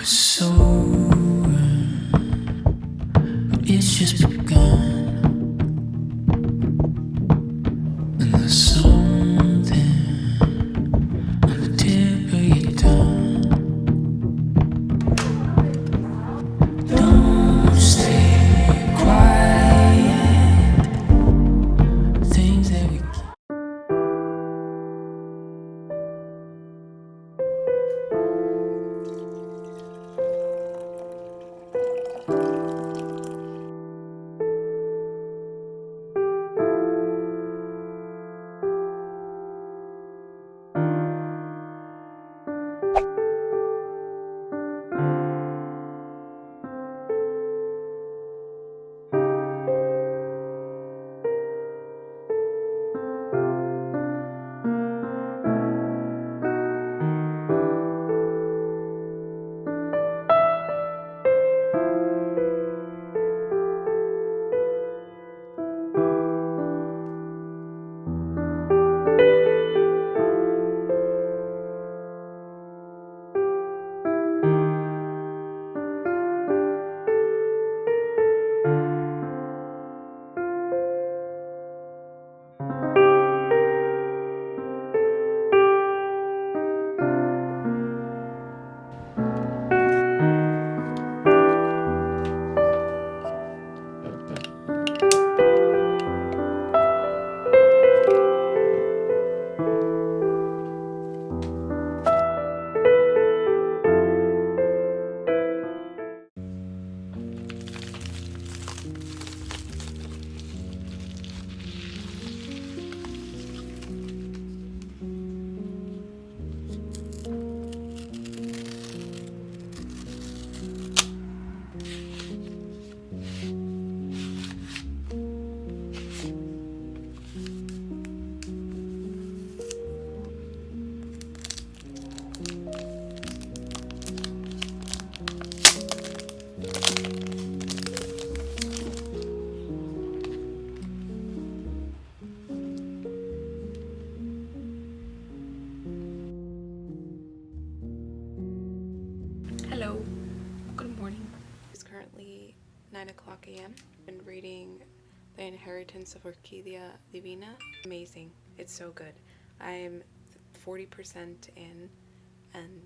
It's so it's just begun, and there's something on the tip of your tongue. Don't stay quiet. Things that we Hello, good morning. It's currently 9 o'clock a.m. I've been reading The Inheritance of Orquidea Dovina. Amazing. It's so good. I'm 40% in and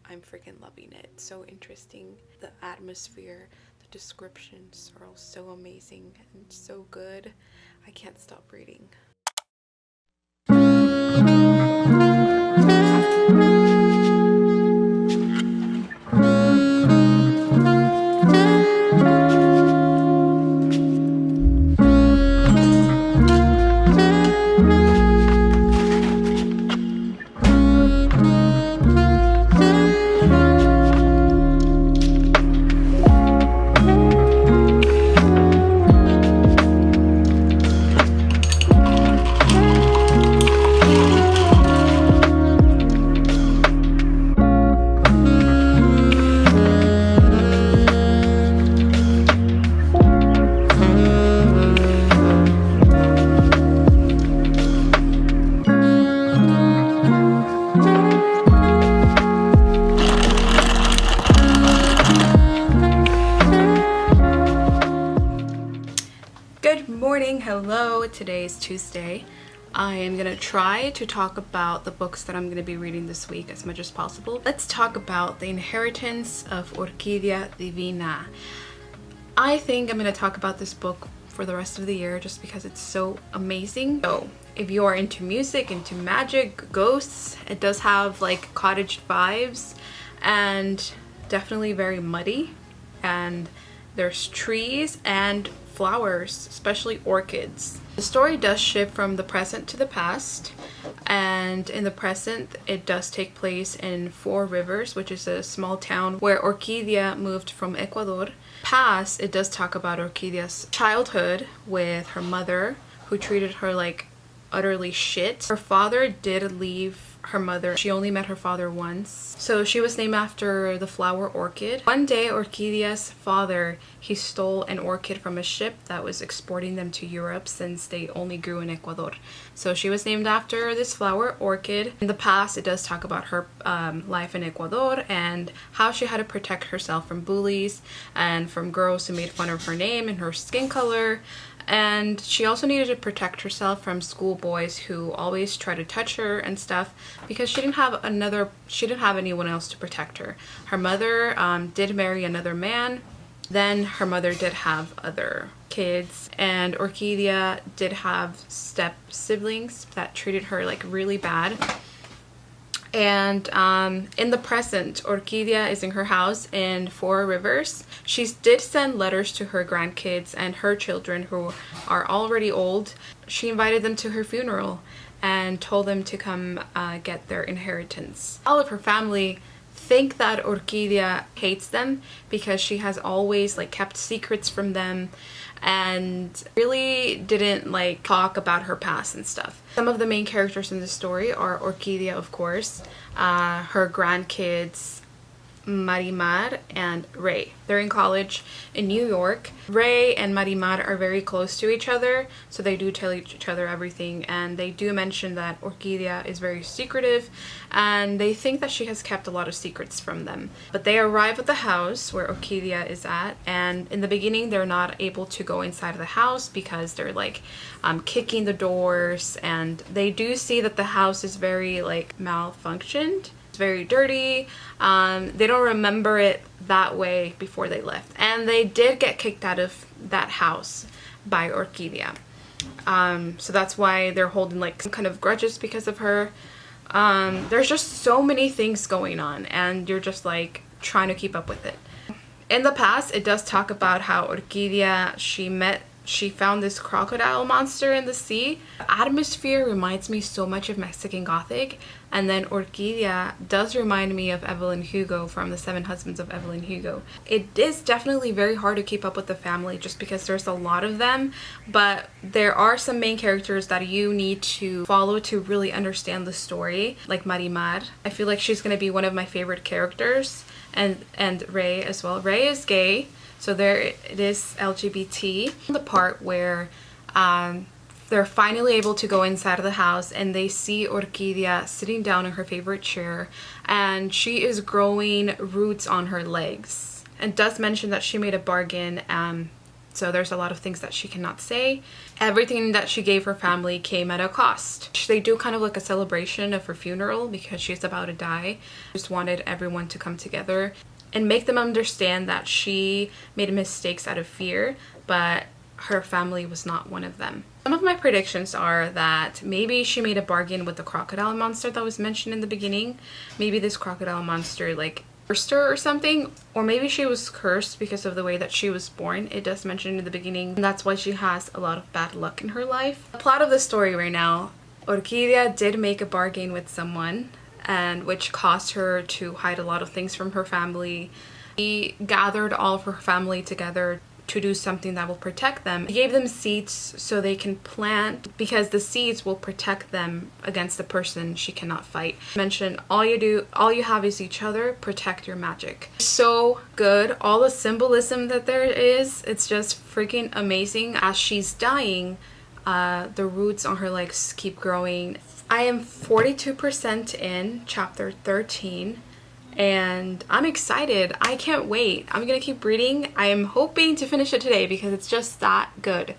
I'm freaking loving it. So interesting. The atmosphere, the descriptions are all so amazing and so good. I can't stop reading. Good morning, hello. Today is Tuesday. I am gonna try to talk about the books that I'm gonna be reading this week as much as possible. Let's talk about The Inheritance of Orquidea Dovina. I think I'm gonna talk about this book for the rest of the year just because it's so amazing. So if you are into music, into magic, ghosts, it does have like cottage vibes and definitely very muddy, and there's trees and flowers, especially orchids. The story does shift from the present to the past, and in the present it does take place in Four Rivers, which is a small town where Orquidea moved from Ecuador. Past, it does talk about Orquidea's childhood with her mother, who treated her like utterly shit. Her father did leave her mother. She only met her father once. So she was named after the flower orchid. One day, Orquidea's father, he stole an orchid from a ship that was exporting them to Europe since they only grew in Ecuador. So she was named after this flower orchid. In the past, it does talk about her life in Ecuador and how she had to protect herself from bullies and from girls who made fun of her name and her skin color. And she also needed to protect herself from schoolboys who always try to touch her and stuff, because she didn't have anyone else to protect her. Her mother did marry another man. Then her mother did have other kids, and Orquidea did have step siblings that treated her like really bad. And in the present, Orquidea is in her house in Four Rivers. She did send letters to her grandkids and her children who are already old. She invited them to her funeral and told them to come get their inheritance. All of her family think that Orquidea hates them because she has always like kept secrets from them and really didn't like talk about her past and stuff. Some of the main characters in the story are Orquidea, of course, her grandkids Marimar and Ray. They're in college in New York. Ray and Marimar are very close to each other, so they do tell each other everything, and they do mention that Orquidea is very secretive and they think that she has kept a lot of secrets from them. But they arrive at the house where Orquidea is at, and in the beginning they're not able to go inside of the house because they're like kicking the doors, and they do see that the house is very like malfunctioned. Very dirty. They don't remember it that way before they left, and they did get kicked out of that house by Orquidea. So that's why they're holding like some kind of grudges because of her. There's just so many things going on, and you're just like trying to keep up with it. In the past, it does talk about how Orquidea, she found this crocodile monster in the sea. The atmosphere reminds me so much of Mexican Gothic, and then Orquidea does remind me of Evelyn Hugo from The Seven Husbands of Evelyn Hugo. It is definitely very hard to keep up with the family just because there's a lot of them, but there are some main characters that you need to follow to really understand the story, like Marimar. I feel like she's going to be one of my favorite characters, and Ray as well. Ray is gay. So there it is, LGBT. The part where they're finally able to go inside of the house and they see Orquidea sitting down in her favorite chair, and she is growing roots on her legs. And does mention that she made a bargain, so there's a lot of things that she cannot say. Everything that she gave her family came at a cost. They do kind of like a celebration of her funeral because she's about to die. Just wanted everyone to come together and make them understand that she made mistakes out of fear, but her family was not one of them. Some of my predictions are that maybe she made a bargain with the crocodile monster that was mentioned in the beginning. Maybe this crocodile monster like cursed her or something, or maybe she was cursed because of the way that she was born. It does mention in the beginning, and that's why she has a lot of bad luck in her life. The plot of the story right now, Orquidea did make a bargain with someone, and which caused her to hide a lot of things from her family. He gathered all of her family together to do something that will protect them. He gave them seeds so they can plant, because the seeds will protect them against the person she cannot fight. Mention all you have is each other, protect your magic. So good. All the symbolism that there is, it's just freaking amazing. As she's dying, the roots on her legs keep growing. I am 42% in chapter 13 and I'm excited. I can't wait. I'm gonna keep reading. I am hoping to finish it today because it's just that good.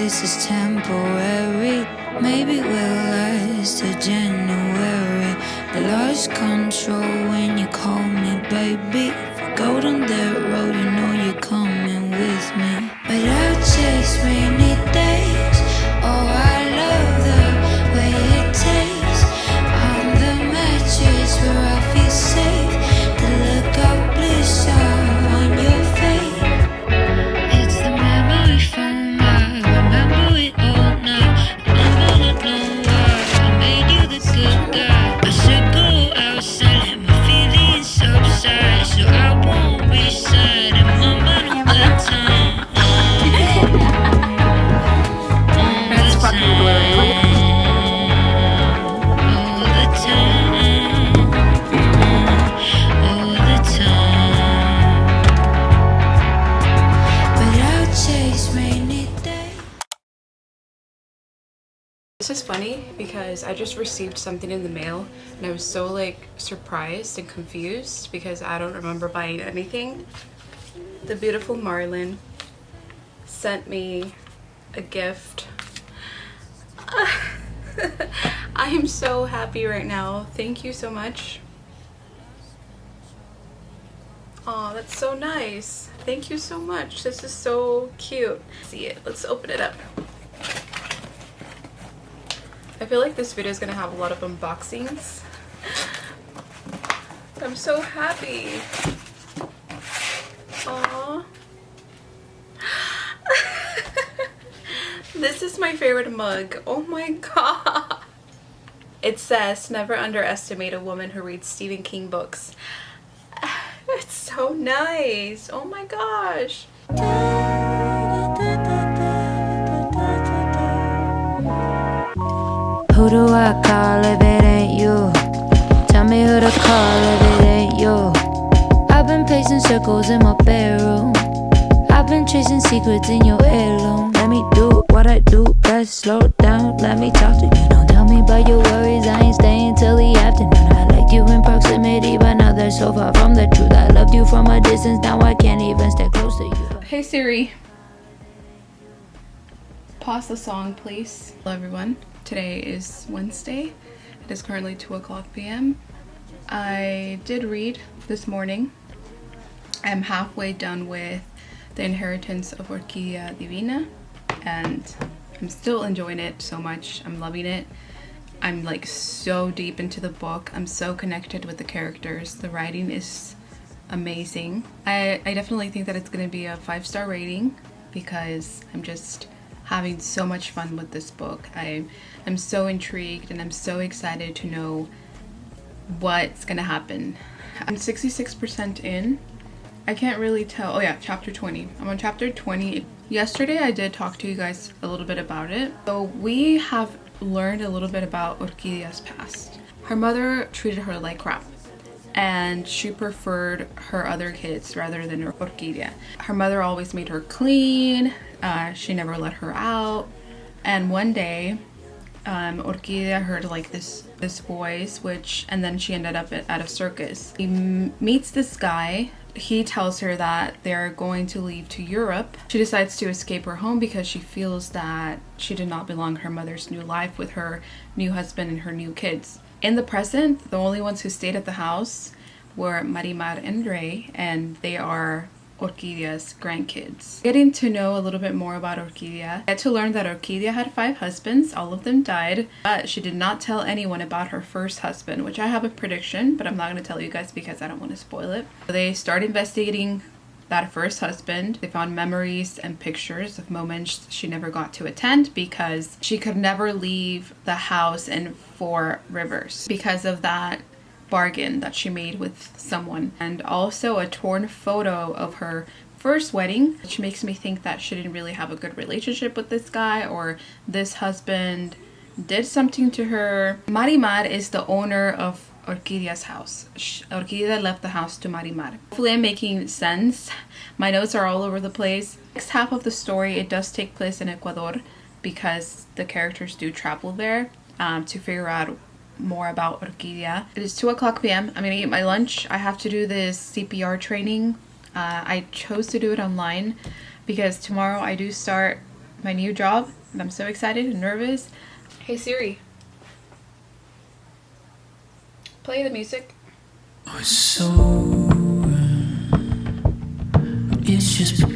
this is temporary. Maybe we'll last till January. I lost control when you call me baby. If we go down that road, you know you're coming with me. But I'll chase rainy days. Oh, I love the way it tastes. On the mattress where I feel safe. The look of bliss on your face. It's the memory from I remember it all now. Remember the long while I made you the good guy. I should go outside, let my feelings subside, so I won't be sad in my mind all the time. That's fucking blurry. All the time. All the time. But I'll chase rainy days. This is funny because I just received something in the mail and I was so like surprised and confused because I don't remember buying anything. The beautiful Marlin sent me a gift. I am so happy right now. Thank you so much. Oh, that's so nice. Thank you so much. This is so cute. See it. Let's open it up. I feel like this video is gonna have a lot of unboxings. I'm so happy. Aww. This is my favorite mug. Oh my god. It says, never underestimate a woman who reads Stephen King books. It's so nice. Oh my gosh. Who do I call if it ain't you? Tell me who to call if it ain't you. I've been pacing circles in my bedroom. I've been chasing secrets in your heirloom. Let me do what I do best. Slow down, let me talk to you. Don't tell me about your worries, I ain't staying till the afternoon. I liked you in proximity, but now they're so far from the truth. I loved you from a distance, now I can't even stay close to you. Hey Siri. Pause the song, please. Hello everyone. Today is Wednesday. It is currently 2:00 p.m. I did read this morning. I'm halfway done with The Inheritance of Orquidea Dovina and I'm still enjoying it so much. I'm loving it. I'm like so deep into the book. I'm so connected with the characters. The writing is amazing. I definitely think that it's going to be a 5-star rating because I'm just having so much fun with this book. I'm so intrigued and I'm so excited to know what's gonna happen. I'm 66% in. I can't really tell. Oh yeah, chapter 20. I'm on chapter 20. Yesterday I did talk to you guys a little bit about it. So we have learned a little bit about Orquidea's past. Her mother treated her like crap and she preferred her other kids rather than Orquidea. Her mother always made her clean. She never let her out. And one day, Orquidea heard like this voice, and then she ended up at a circus. He meets this guy. He tells her that they're going to leave to Europe. She decides to escape her home because she feels that she did not belong in her mother's new life with her new husband and her new kids. In the present, the only ones who stayed at the house were Marimar and Ray, and they are Orquidea's grandkids. Getting to know a little bit more about Orquidea, I had to learn that Orquidea had 5 husbands. All of them died, but she did not tell anyone about her first husband, which I have a prediction, but I'm not going to tell you guys because I don't want to spoil it. So they start investigating that first husband. They found memories and pictures of moments she never got to attend because she could never leave the house in 4 Rivers because of that bargain that she made with someone, and also a torn photo of her first wedding, which makes me think that she didn't really have a good relationship with this guy, or this husband did something to her. Marimar is the owner of Orquidea's house. Orquidea left the house to Marimar. Hopefully I'm making sense. My notes are all over the place. Next half of the story, it does take place in Ecuador because the characters do travel there to figure out more about Orquidea. It is 2:00 p.m. I'm gonna eat my lunch. I have to do this CPR training. I chose to do it online because tomorrow I do start my new job, and I'm so excited and nervous. Hey Siri, play the music. So it's just